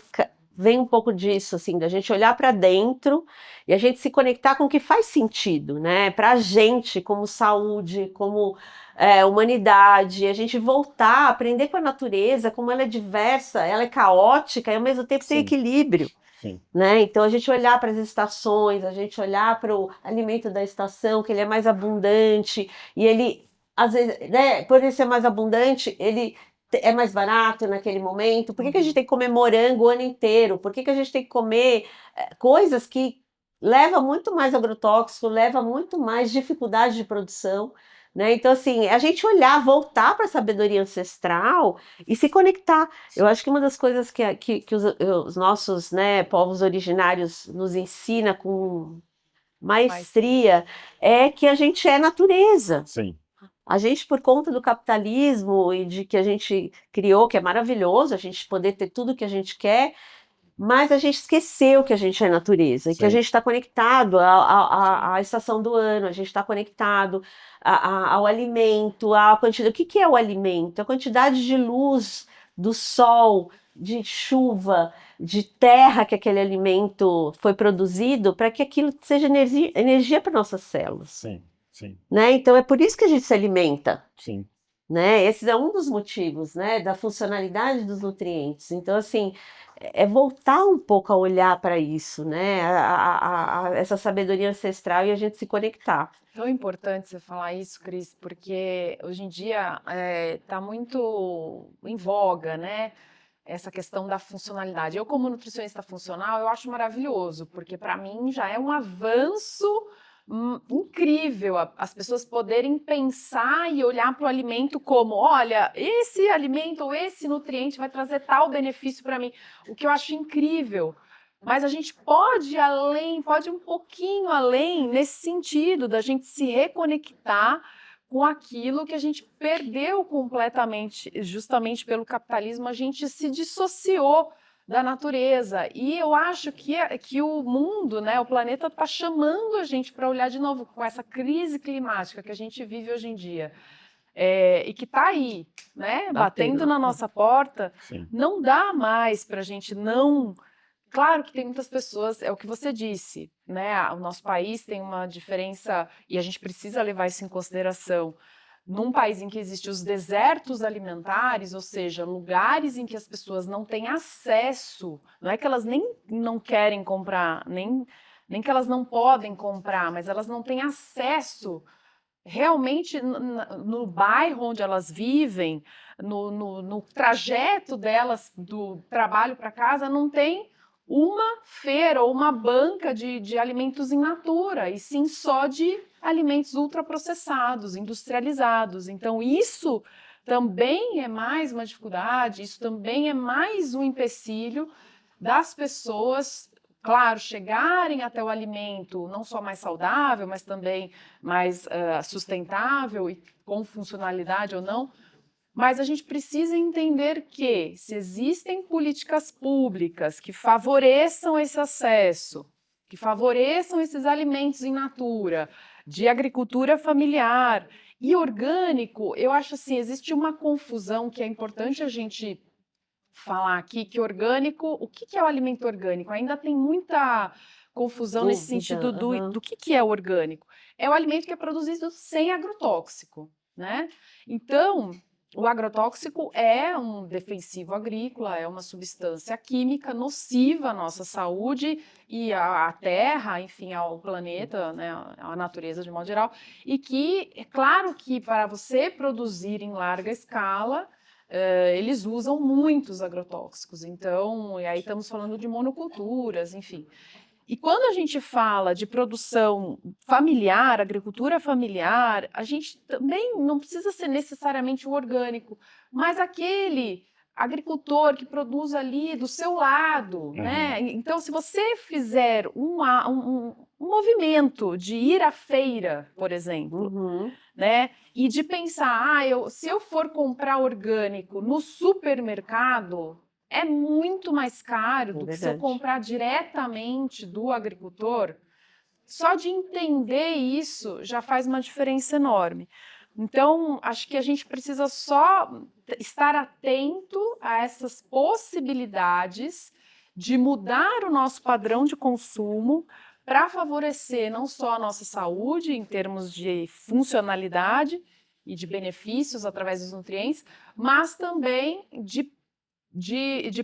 vem um pouco disso, assim, da gente olhar para dentro e a gente se conectar com o que faz sentido, né, para a gente, como saúde, como humanidade, a gente voltar a aprender com a natureza, como ela é diversa, ela é caótica e ao mesmo tempo tem equilíbrio. Né? Então a gente olhar para as estações, a gente olhar para o alimento da estação, que ele é mais abundante, e ele, às vezes, né, por ele ser mais abundante, ele é mais barato naquele momento. Por que a gente tem que comer morango o ano inteiro? Por que a gente tem que comer coisas que levam muito mais agrotóxico, levam muito mais dificuldade de produção? Né? Então, assim, a gente olhar, voltar para a sabedoria ancestral e se conectar. Eu acho que uma das coisas que os nossos, né, povos originários nos ensina com maestria é que a gente é natureza. Sim. A gente, por conta do capitalismo e de que a gente criou, que é maravilhoso, a gente poder ter tudo que a gente quer, mas a gente esqueceu que a gente é natureza, e que a gente está conectado à estação do ano, a gente está conectado ao alimento, à quantidade. O que é o alimento? A quantidade de luz do sol de chuva, de terra que aquele alimento foi produzido, para que aquilo seja energia para nossas células, Sim, sim, né? Então é por isso que a gente se alimenta, sim. né? Esse é um dos motivos, né, da funcionalidade dos nutrientes. Então, assim, é voltar um pouco a olhar para isso, né? Essa sabedoria ancestral e a gente se conectar. Tão importante você falar isso, Cris, porque hoje em dia está muito em voga, né? Essa questão da funcionalidade. Eu, como nutricionista funcional, eu acho maravilhoso, porque para mim já é um avanço incrível as pessoas poderem pensar e olhar para o alimento como, olha, esse alimento ou esse nutriente vai trazer tal benefício para mim, o que eu acho incrível. Mas a gente pode ir além, pode ir um pouquinho além nesse sentido da gente se reconectar com aquilo que a gente perdeu completamente, justamente pelo capitalismo, a gente se dissociou da natureza. E eu acho que o mundo, né, o planeta está chamando a gente para olhar de novo com essa crise climática que a gente vive hoje em dia. E que está aí, né, batendo na nossa porta. Sim. Não dá mais para a gente não... Claro que tem muitas pessoas, é o que você disse, né? O nosso país tem uma diferença e a gente precisa levar isso em consideração. Num país em que existem os desertos alimentares, ou seja, lugares em que as pessoas não têm acesso, não é que elas nem não querem comprar, nem que elas não podem comprar, mas elas não têm acesso realmente no bairro onde elas vivem, no trajeto delas do trabalho para casa, não tem uma feira ou uma banca de alimentos in natura, e sim só de alimentos ultraprocessados, industrializados. Então, isso também é mais uma dificuldade, isso também é mais um empecilho das pessoas, claro, chegarem até o alimento não só mais saudável, mas também mais sustentável e com funcionalidade ou não. Mas a gente precisa entender que, se existem políticas públicas que favoreçam esse acesso, que favoreçam esses alimentos in natura, de agricultura familiar e orgânico, eu acho assim, existe uma confusão que é importante a gente falar aqui, que orgânico, o que é o alimento orgânico? Ainda tem muita confusão nesse sentido do que é o orgânico. É o alimento que é produzido sem agrotóxico, né? Então, o agrotóxico é um defensivo agrícola, é uma substância química nociva à nossa saúde e à terra, enfim, ao planeta, né, à natureza de modo geral, e que, é claro que para você produzir em larga escala, eles usam muitos agrotóxicos, então, e aí estamos falando de monoculturas, enfim. E quando a gente fala de produção familiar, agricultura familiar, a gente também não precisa ser necessariamente o orgânico, mas aquele agricultor que produz ali do seu lado, né? Então, se você fizer um movimento de ir à feira, por exemplo, né? E de pensar, se eu for comprar orgânico no supermercado, é muito mais caro do que se eu comprar diretamente do agricultor. Só de entender isso já faz uma diferença enorme. Então, acho que a gente precisa só estar atento a essas possibilidades de mudar o nosso padrão de consumo para favorecer não só a nossa saúde em termos de funcionalidade e de benefícios através dos nutrientes, mas também de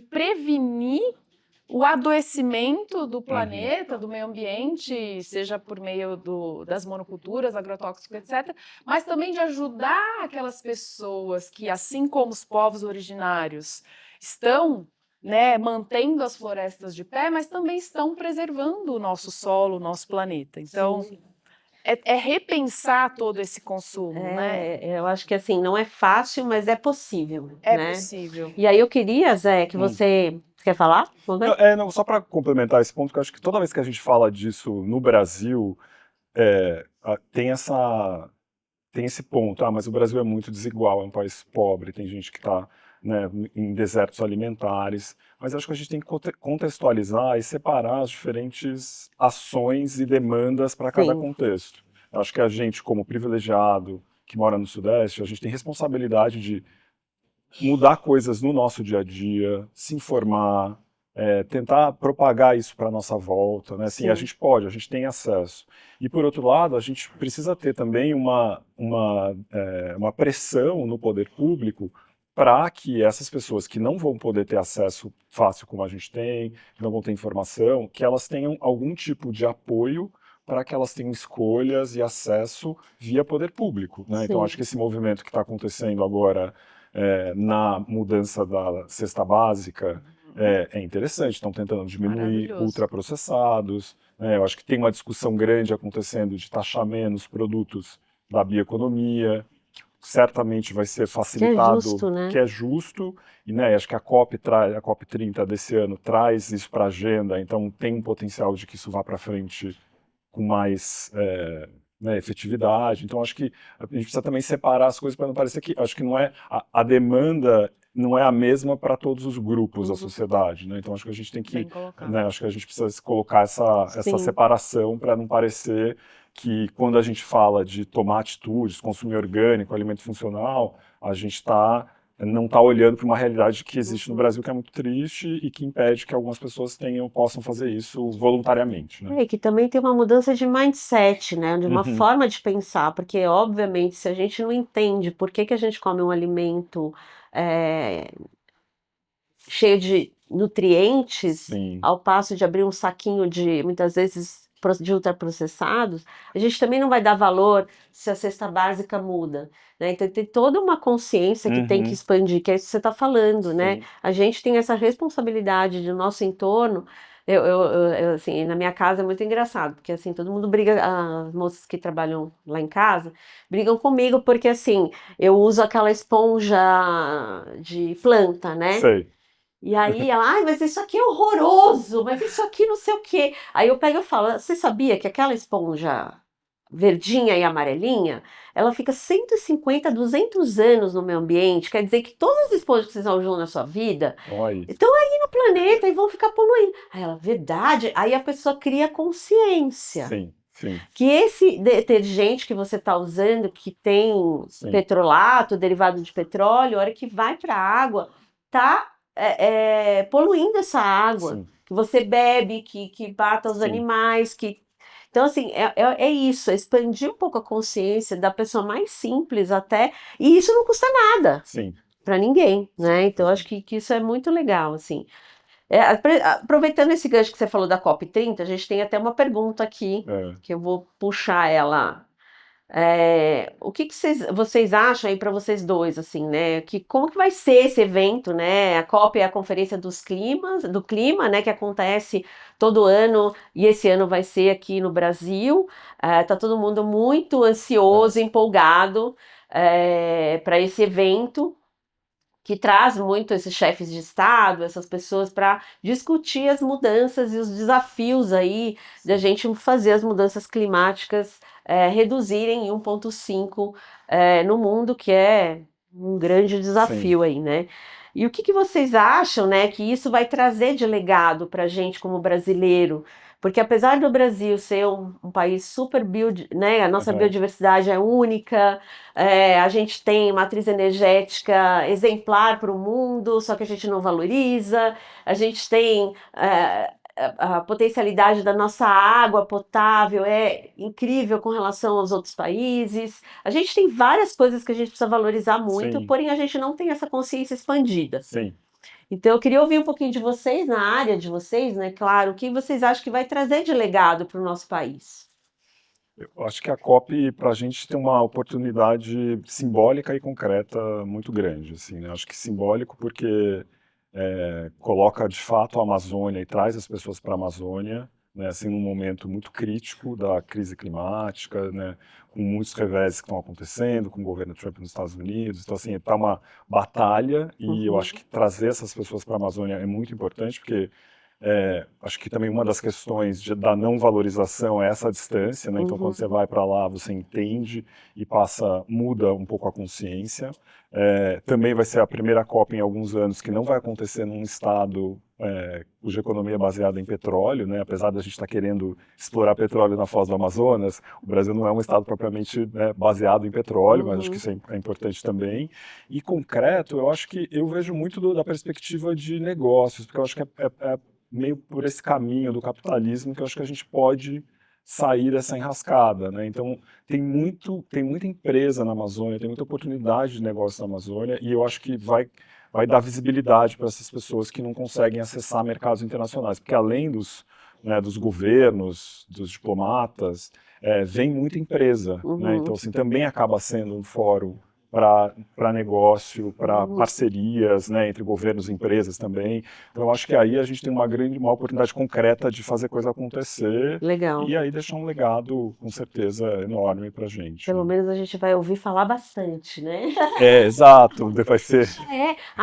prevenir o adoecimento do planeta, do meio ambiente, seja por meio das monoculturas, agrotóxicos, etc., mas também de ajudar aquelas pessoas que, assim como os povos originários, estão, né, mantendo as florestas de pé, mas também estão preservando o nosso solo, o nosso planeta. Então, é repensar todo esse consumo, né? Eu acho que assim, não é fácil, mas é possível. É né? possível. E aí eu queria, Zé, que você... Quer falar? Não, só para complementar esse ponto, que eu acho que toda vez que a gente fala disso no Brasil, tem esse ponto, mas o Brasil é muito desigual, é um país pobre, tem gente que está, né, em desertos alimentares, mas acho que a gente tem que contextualizar e separar as diferentes ações e demandas para cada contexto. Eu acho que a gente, como privilegiado, que mora no Sudeste, a gente tem responsabilidade de mudar coisas no nosso dia a dia, se informar, tentar propagar isso para a nossa volta, né? Assim, Sim. a gente pode, a gente tem acesso. E, por outro lado, a gente precisa ter também uma pressão no poder público para que essas pessoas que não vão poder ter acesso fácil como a gente tem, que não vão ter informação, que elas tenham algum tipo de apoio para que elas tenham escolhas e acesso via poder público, né? Então, Sim. acho que esse movimento que está acontecendo agora na mudança da cesta básica é interessante. Estão tentando diminuir Maravilhoso. ultraprocessados, né? Eu acho que tem uma discussão grande acontecendo de taxar menos produtos da bioeconomia, que certamente vai ser facilitado, justo, né? que é justo, e né, acho que a COP30 desse ano traz isso para a agenda, então tem um potencial de que isso vá para frente com mais né, efetividade. Então, acho que a gente precisa também separar as coisas para não parecer que, acho que não é a demanda não é a mesma para todos os grupos da sociedade, né? Então, acho que a gente tem que, Bem colocado. né, acho que a gente precisa colocar essa Sim. separação para não parecer que quando a gente fala de tomar atitudes, consumir orgânico, alimento funcional, a gente não está olhando para uma realidade que existe no Brasil que é muito triste e que impede que algumas pessoas possam fazer isso voluntariamente, né? E que também tem uma mudança de mindset, né? De uma Uhum. forma de pensar, porque, obviamente, se a gente não entende por que a gente come um alimento cheio de nutrientes, Sim. ao passo de abrir um saquinho de, muitas vezes, de ultraprocessados, a gente também não vai dar valor se a cesta básica muda, né? Então tem toda uma consciência que tem que expandir, que é isso que você está falando, né? Sim. A gente tem essa responsabilidade do nosso entorno. Assim, na minha casa é muito engraçado, porque assim, todo mundo briga, as moças que trabalham lá em casa, brigam comigo porque assim, eu uso aquela esponja de planta, né? Sei. E aí ela, ai, mas isso aqui é horroroso, mas isso aqui não sei o quê. Aí eu pego e falo, você sabia que aquela esponja verdinha e amarelinha, ela fica 150, 200 anos no meio ambiente, quer dizer que todas as esponjas que vocês usam na sua vida Olha aí. estão aí no planeta e vão ficar poluindo. Aí ela, verdade? Aí a pessoa cria consciência. Sim, sim. Que esse detergente que você está usando, que tem Sim. petrolato, derivado de petróleo, a hora que vai para a água, tá poluindo essa água. Sim. Que você bebe, que mata os Sim. animais, que... Então, assim, é isso, é expandir um pouco a consciência da pessoa mais simples até, e isso não custa nada Sim. para ninguém, né? Então, acho que isso é muito legal, assim. Aproveitando esse gancho que você falou da COP30, a gente tem até uma pergunta aqui, que eu vou puxar ela. O que vocês acham aí para vocês dois, assim, né? Como que vai ser esse evento, né? A COP é a Conferência do Clima, né? Que acontece todo ano e esse ano vai ser aqui no Brasil. Tá todo mundo muito ansioso, empolgado para esse evento, que traz muito esses chefes de Estado, essas pessoas para discutir as mudanças e os desafios aí da gente fazer as mudanças climáticas reduzirem em 1,5 no mundo, que é um grande desafio aí, né? E o que vocês acham, né, que isso vai trazer de legado para a gente como brasileiro? Porque apesar do Brasil ser um país super né, a nossa biodiversidade é única, a gente tem matriz energética exemplar para o mundo, só que a gente não valoriza, a gente tem a potencialidade da nossa água potável é incrível com relação aos outros países. A gente tem várias coisas que a gente precisa valorizar muito, porém a gente não tem essa consciência expandida. Sim. Então eu queria ouvir um pouquinho de vocês, na área de vocês, né? Claro, o que vocês acham que vai trazer de legado para o nosso país? Eu acho que a COP, para a gente, tem uma oportunidade simbólica e concreta muito grande. Assim, né? Acho que simbólico porque coloca, de fato, a Amazônia e traz as pessoas para a Amazônia, né, assim, num momento muito crítico da crise climática, né, com muitos reveses que estão acontecendo, com o governo Trump nos Estados Unidos. Então, assim, está uma batalha e eu acho que trazer essas pessoas para a Amazônia é muito importante, porque acho que também uma das questões da não valorização é essa distância, né? Então, quando você vai para lá, você entende e muda um pouco a consciência. Também vai ser a primeira COP em alguns anos que não vai acontecer num estado cuja economia é baseada em petróleo, né? Apesar da gente estar querendo explorar petróleo na Foz do Amazonas, o Brasil não é um estado propriamente, né, baseado em petróleo, mas acho que isso é importante também. E concreto, eu acho que eu vejo muito da perspectiva de negócios, porque eu acho que é meio por esse caminho do capitalismo que eu acho que a gente pode sair dessa enrascada, né? Então tem muita empresa na Amazônia, tem muita oportunidade de negócio na Amazônia, e eu acho que vai dar visibilidade para essas pessoas que não conseguem acessar mercados internacionais, porque além dos governos, dos diplomatas, vem muita empresa, né? Então assim, também acaba sendo um fórum para negócio, para parcerias, né, entre governos e empresas também. Então, eu acho que aí a gente tem uma oportunidade concreta de fazer coisa acontecer. Legal. E aí deixar um legado, com certeza, enorme para a gente. Pelo menos a gente vai ouvir falar bastante, né? Exato. Vai ser...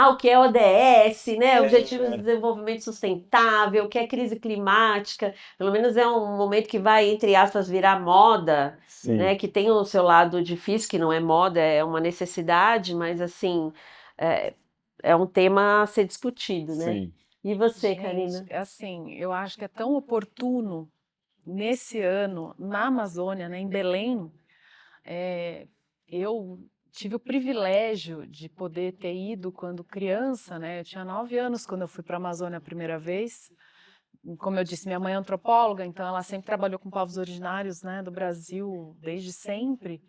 O que é ODS, né? Objetivo de Desenvolvimento Sustentável, o que é crise climática. Pelo menos é um momento que vai, entre aspas, virar moda, né? Que tem o seu lado difícil, que não é moda, é uma necessidade, mas assim, é um tema a ser discutido, né? Sim. E você, Gente, Karina? assim, eu acho que é tão oportuno nesse ano, na Amazônia, né, em Belém, eu tive o privilégio de poder ter ido quando criança, né? Eu tinha 9 anos quando eu fui para a Amazônia a primeira vez. Como eu disse, minha mãe é antropóloga, então ela sempre trabalhou com povos originários, né, do Brasil desde sempre.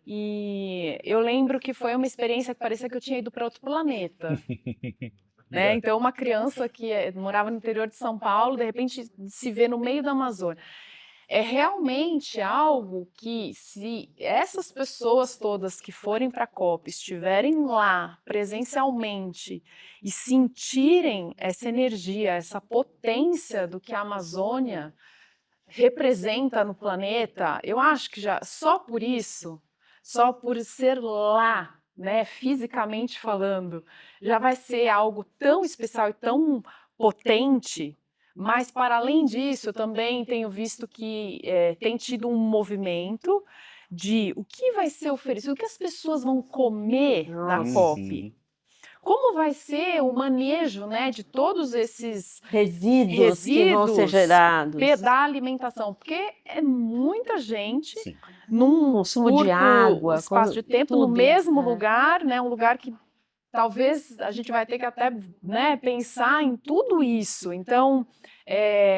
E eu lembro que foi uma experiência que parecia que eu tinha ido para outro planeta. Né? Então, uma criança que morava no interior de São Paulo, de repente se vê no meio da Amazônia. É realmente algo que, se essas pessoas todas que forem para a COP estiverem lá presencialmente e sentirem essa energia, essa potência do que a Amazônia representa no planeta, eu acho que já só por isso, só por ser lá, né, fisicamente falando, já vai ser algo tão especial e tão potente. Mas, para além disso, eu também tenho visto que tem tido um movimento de o que vai ser oferecido, o que as pessoas vão comer na COP. Como vai ser o manejo, né, de todos esses resíduos que vão ser gerados da alimentação? Porque é muita gente num consumo de água, espaço de tempo, no mesmo lugar, né, um lugar que talvez a gente vai ter que até, né, pensar em tudo isso. Então,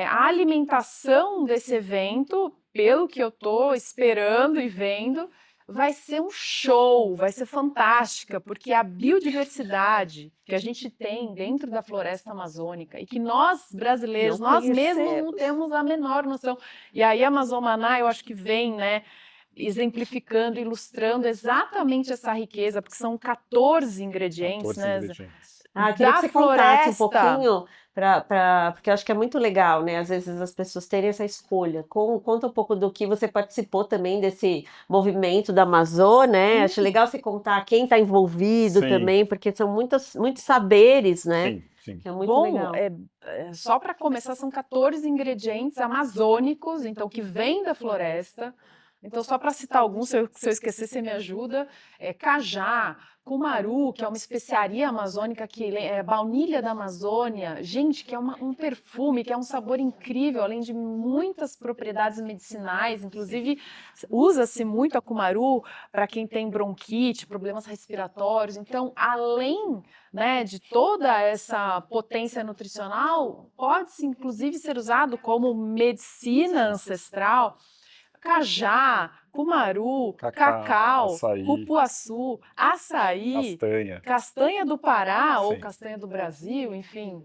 a alimentação desse evento, pelo que eu estou esperando e vendo, vai ser um show, vai ser fantástica, porque a biodiversidade que a gente tem dentro da floresta amazônica e que nós, brasileiros, nós mesmos não temos a menor noção. E aí a Amazomaná, eu acho que vem, né, exemplificando, ilustrando exatamente essa riqueza, porque são 14 ingredientes, né? Queria que você contasse um pouquinho, porque eu acho que é muito legal, né? Às vezes as pessoas terem essa escolha. Conta um pouco do que você participou também desse movimento da Amazônia, né? Acho legal você contar quem está envolvido também, porque são muitos saberes, né? Sim. Que é muito legal. Só para começar, são 14 ingredientes amazônicos, então, que vêm da floresta. Então, só para citar alguns, se eu esquecer, você me ajuda. Cajá, cumaru, que é uma especiaria amazônica, que é baunilha da Amazônia. Gente, que é um perfume, que é um sabor incrível, além de muitas propriedades medicinais. Inclusive, usa-se muito a cumaru para quem tem bronquite, problemas respiratórios. Então, além, né, de toda essa potência nutricional, pode-se, inclusive, ser usado como medicina ancestral. Cajá, cumaru, cacau, açaí, cupuaçu, açaí, castanha do Pará ou castanha do Brasil, enfim.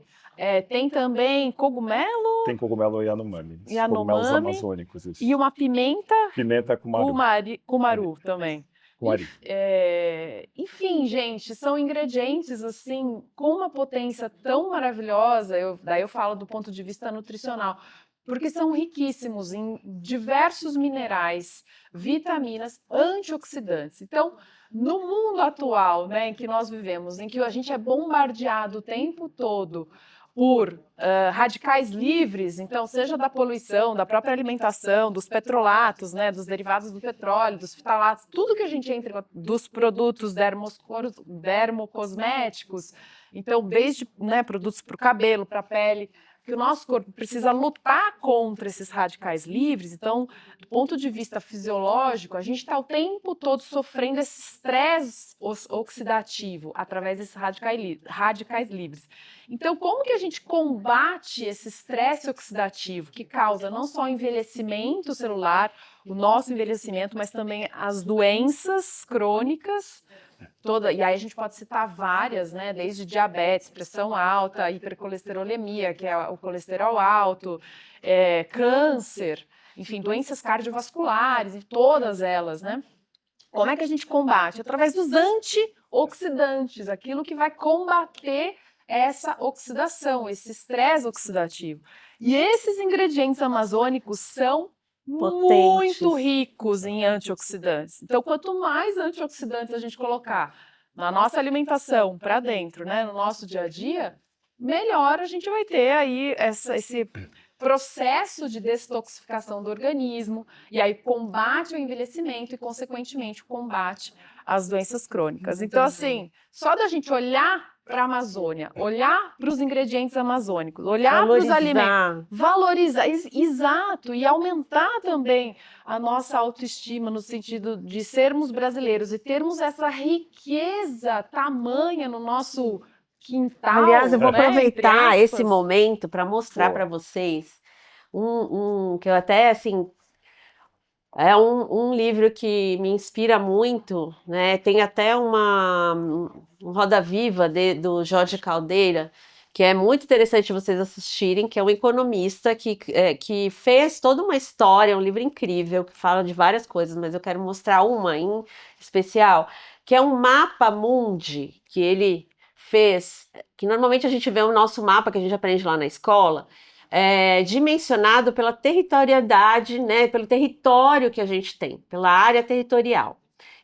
Tem também cogumelo. Tem cogumelo Yanomami. Cogumelos amazônicos. Isso. E uma pimenta. Pimenta cumaru também. Kumari. Enfim, gente, são ingredientes assim com uma potência tão maravilhosa. Daí eu falo do ponto de vista nutricional. Porque são riquíssimos em diversos minerais, vitaminas, antioxidantes. Então, no mundo atual, né, em que nós vivemos, em que a gente é bombardeado o tempo todo por radicais livres, então seja da poluição, da própria alimentação, dos petrolatos, né, dos derivados do petróleo, dos fitalatos, tudo que a gente entra dos produtos dermocosméticos, então desde, né, produtos para o cabelo, para a pele, que o nosso corpo precisa lutar contra esses radicais livres. Então, do ponto de vista fisiológico, a gente está o tempo todo sofrendo esse estresse oxidativo através desses radicais livres. Então, como que a gente combate esse estresse oxidativo que causa não só o envelhecimento celular, o nosso envelhecimento, mas também as doenças crônicas, e aí a gente pode citar várias, né? Desde diabetes, pressão alta, hipercolesterolemia, que é o colesterol alto, câncer, enfim, doenças cardiovasculares, e todas elas, né? Como é que a gente combate? Através dos antioxidantes, aquilo que vai combater essa oxidação, esse estresse oxidativo. E esses ingredientes amazônicos são muito ricos em antioxidantes. Então, quanto mais antioxidantes a gente colocar na nossa alimentação, para dentro, né, no nosso dia a dia, melhor a gente vai ter aí esse processo de detoxificação do organismo, e aí combate o envelhecimento e, consequentemente, combate as doenças crônicas. Então, assim, só da gente olhar para a Amazônia, olhar para os ingredientes amazônicos, olhar para os alimentos, valorizar, exato, e aumentar também a nossa autoestima no sentido de sermos brasileiros e termos essa riqueza tamanha no nosso quintal. Aliás, eu vou aproveitar esse esse momento para mostrar para vocês que eu até, assim, é um livro que me inspira muito, né? Tem até um Roda Viva do Jorge Caldeira, que é muito interessante vocês assistirem, que é um economista que fez toda uma história, um livro incrível, que fala de várias coisas, mas eu quero mostrar uma em especial, que é um mapa mundi que ele fez, que normalmente a gente vê o nosso mapa que a gente aprende lá na escola, dimensionado pela territorialidade, né, pelo território que a gente tem, pela área territorial.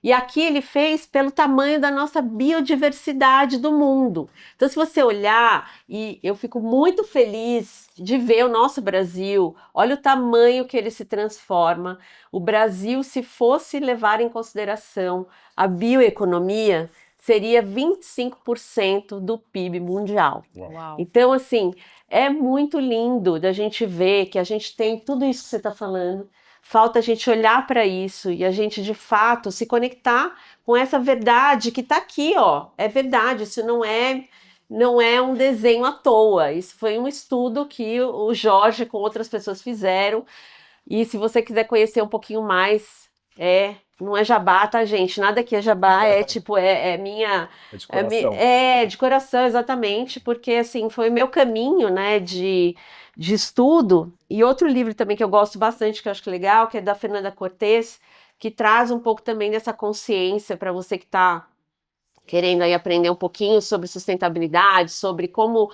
E aqui ele fez pelo tamanho da nossa biodiversidade do mundo. Então, se você olhar, e eu fico muito feliz de ver o nosso Brasil, olha o tamanho que ele se transforma. O Brasil, se fosse levar em consideração a bioeconomia, seria 25% do PIB mundial. Uau. Então, assim, é muito lindo da gente ver que a gente tem tudo isso que você está falando. Falta a gente olhar para isso e a gente, de fato, se conectar com essa verdade que está aqui, ó. É verdade, isso não é um desenho à toa. Isso foi um estudo que o Jorge com outras pessoas fizeram. E se você quiser conhecer um pouquinho mais, não é jabá, tá, gente? Nada aqui é jabá, minha... É de coração. De coração, exatamente, porque, assim, foi o meu caminho, né, de estudo. E outro livro também que eu gosto bastante, que eu acho que é legal, que é da Fernanda Cortez, que traz um pouco também dessa consciência para você que está querendo aí aprender um pouquinho sobre sustentabilidade, sobre como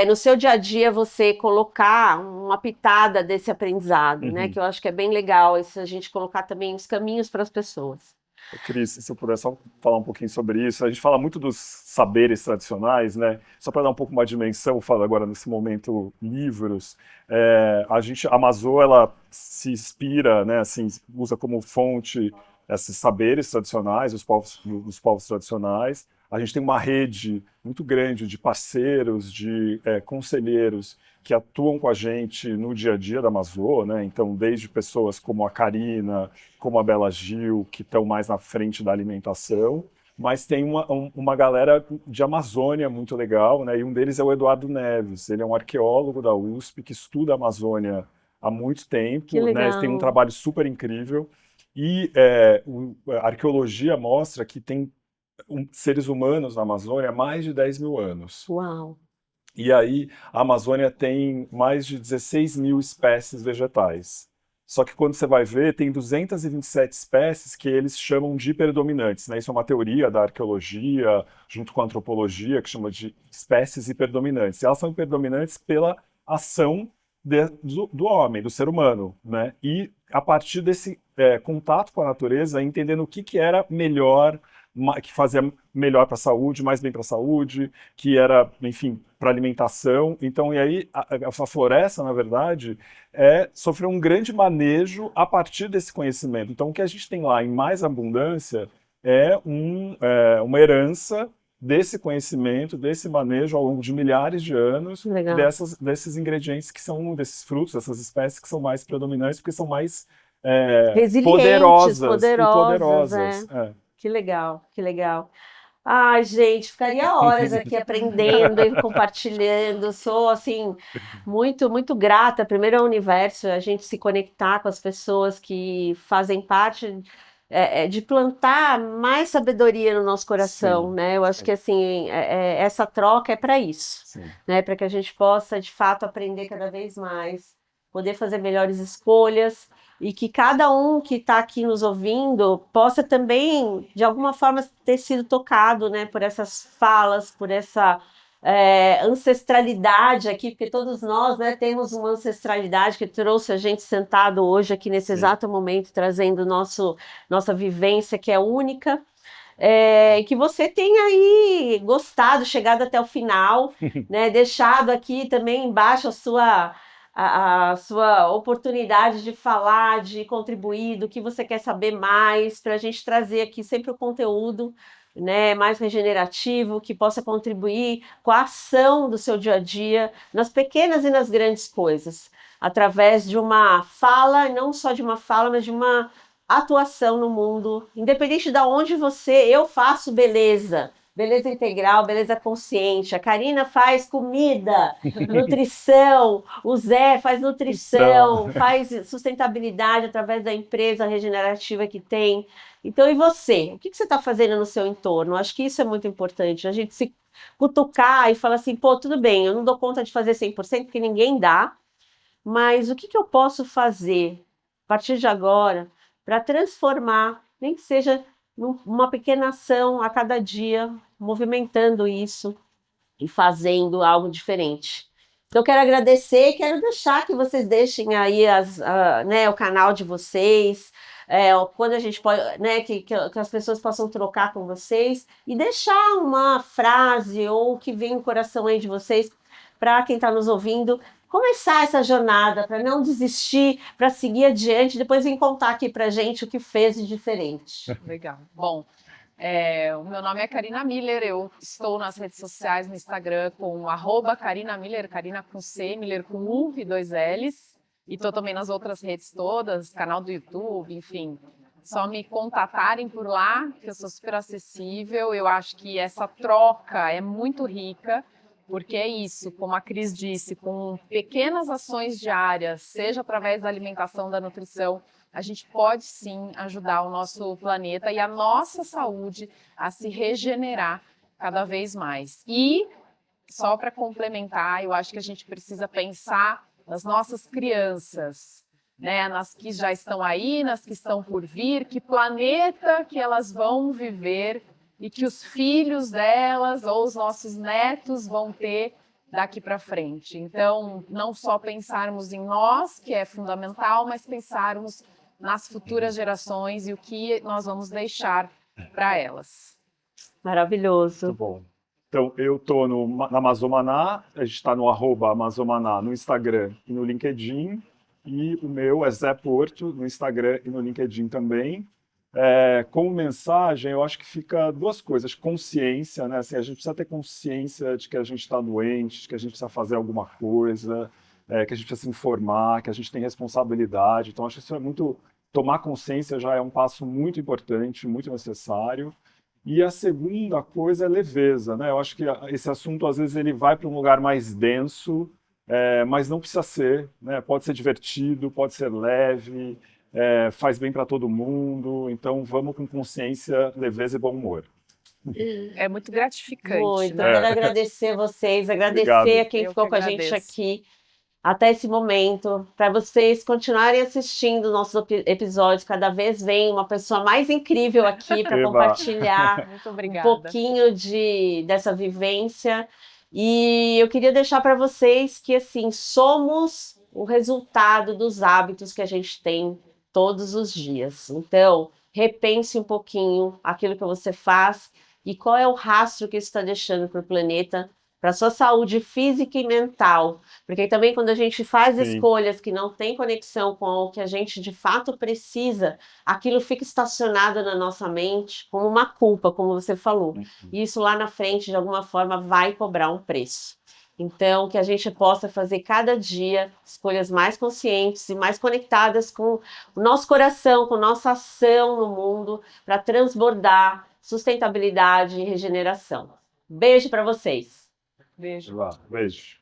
no seu dia a dia você colocar uma pitada desse aprendizado, né? Que eu acho que é bem legal a gente colocar também os caminhos para as pessoas. Cris, se eu puder só falar um pouquinho sobre isso, a gente fala muito dos saberes tradicionais, né? Só para dar um pouco uma dimensão, eu falo agora nesse momento livros, a Amazô, ela se inspira, né? Assim, usa como fonte esses saberes tradicionais, os povos tradicionais. A gente tem uma rede muito grande de parceiros, de conselheiros que atuam com a gente no dia a dia da Amazô, né? Então, desde pessoas como a Karina, como a Bela Gil, que estão mais na frente da alimentação, mas tem uma galera de Amazônia muito legal, né? E um deles é o Eduardo Neves. Ele é um arqueólogo da USP que estuda a Amazônia há muito tempo, Que legal. né? Tem um trabalho super incrível. E a arqueologia mostra que tem seres humanos na Amazônia há mais de 10 mil anos. Uau! E aí a Amazônia tem mais de 16 mil espécies vegetais. Só que quando você vai ver, tem 227 espécies que eles chamam de hiperdominantes, né? Isso é uma teoria da arqueologia, junto com a antropologia, que chama de espécies hiperdominantes. E elas são hiperdominantes pela ação do homem, do ser humano, né? E a partir desse contato com a natureza, entendendo o que era melhor que fazia melhor para a saúde, mais bem para a saúde, que era, enfim, para alimentação. Então, e aí a floresta, na verdade, sofreu um grande manejo a partir desse conhecimento. Então, o que a gente tem lá em mais abundância uma herança desse conhecimento, desse manejo ao longo de milhares de anos, Legal. desses ingredientes que são, desses frutos, dessas espécies que são mais predominantes, porque são mais Resilientes, poderosas. Que legal, que legal. Ai, gente, ficaria horas aqui aprendendo e compartilhando. Sou, assim, muito, muito grata. Primeiro ao universo, a gente se conectar com as pessoas que fazem parte de plantar mais sabedoria no nosso coração, Sim. né? Eu acho que, assim, essa troca é para isso, Sim. né? Para que a gente possa, de fato, aprender cada vez mais, poder fazer melhores escolhas, e que cada um que está aqui nos ouvindo possa também, de alguma forma, ter sido tocado, né, por essas falas, por essa ancestralidade aqui, porque todos nós, né, temos uma ancestralidade que trouxe a gente sentado hoje aqui nesse exato momento, trazendo nossa vivência, que é única. Que você tenha aí gostado, chegado até o final, né, deixado aqui também embaixo a sua oportunidade de falar, de contribuir, do que você quer saber mais, para a gente trazer aqui sempre o conteúdo, né, mais regenerativo, que possa contribuir com a ação do seu dia a dia, nas pequenas e nas grandes coisas, através de uma fala, e não só de uma fala, mas de uma atuação no mundo, independente de onde eu faço beleza integral, beleza consciente, a Karina faz comida, nutrição, o Zé faz nutrição, faz sustentabilidade através da empresa regenerativa que tem. Então, e você? O que você está fazendo no seu entorno? Acho que isso é muito importante, a gente se cutucar e falar assim, pô, tudo bem, eu não dou conta de fazer 100% porque ninguém dá, mas o que eu posso fazer a partir de agora para transformar, nem que seja uma pequena ação a cada dia, movimentando isso e fazendo algo diferente. Então, eu quero agradecer, quero deixar que vocês deixem aí o canal de vocês, quando a gente pode, né, que as pessoas possam trocar com vocês e deixar uma frase ou que vem no coração aí de vocês para quem está nos ouvindo começar essa jornada, para não desistir, para seguir adiante, depois vir contar aqui para a gente o que fez de diferente. Legal. Bom, o meu nome é Karina Miller, eu estou nas redes sociais, no Instagram com @Karina Miller, Karina com C, Miller com U e 2 L's, e estou também nas outras redes todas, canal do YouTube, enfim. Só me contatarem por lá, que eu sou super acessível, eu acho que essa troca é muito rica, porque é isso, como a Cris disse, com pequenas ações diárias, seja através da alimentação, da nutrição, a gente pode sim ajudar o nosso planeta e a nossa saúde a se regenerar cada vez mais. E, só para complementar, eu acho que a gente precisa pensar nas nossas crianças, né? Nas que já estão aí, nas que estão por vir, que planeta que elas vão viver e que os filhos delas ou os nossos netos vão ter daqui para frente. Então, não só pensarmos em nós, que é fundamental, mas pensarmos nas futuras gerações e o que nós vamos deixar para elas. Maravilhoso. Muito bom. Então, eu estou na Amazomaná, a gente está no @Amazomaná no Instagram e no LinkedIn, e o meu é Zé Porto, no Instagram e no LinkedIn também. Como mensagem, eu acho que fica duas coisas. Consciência, né? Assim, a gente precisa ter consciência de que a gente está doente, de que a gente precisa fazer alguma coisa, que a gente precisa se informar, que a gente tem responsabilidade. Então, acho que isso é muito... Tomar consciência já é um passo muito importante, muito necessário. E a segunda coisa é leveza, né? Eu acho que esse assunto, às vezes, ele vai para um lugar mais denso, mas não precisa ser, né? Pode ser divertido, pode ser leve, faz bem para todo mundo. Então, vamos com consciência, leveza e bom humor. É muito gratificante. Muito. Né? Quero agradecer vocês, agradecer Obrigado. a quem Eu ficou que com a gente agradeço. aqui até esse momento, para vocês continuarem assistindo nossos episódios. Cada vez vem uma pessoa mais incrível aqui para Eba. compartilhar Muito um obrigada. pouquinho dessa vivência. E eu queria deixar para vocês que, assim, somos o resultado dos hábitos que a gente tem todos os dias. Então, repense um pouquinho aquilo que você faz e qual é o rastro que isso está deixando para o planeta, para a sua saúde física e mental. Porque também quando a gente faz Sim. escolhas que não têm conexão com o que a gente de fato precisa, aquilo fica estacionado na nossa mente como uma culpa, como você falou. E isso lá na frente, de alguma forma, vai cobrar um preço. Então, que a gente possa fazer cada dia escolhas mais conscientes e mais conectadas com o nosso coração, com nossa ação no mundo, para transbordar sustentabilidade e regeneração. Beijo para vocês! Beijo. Beijo.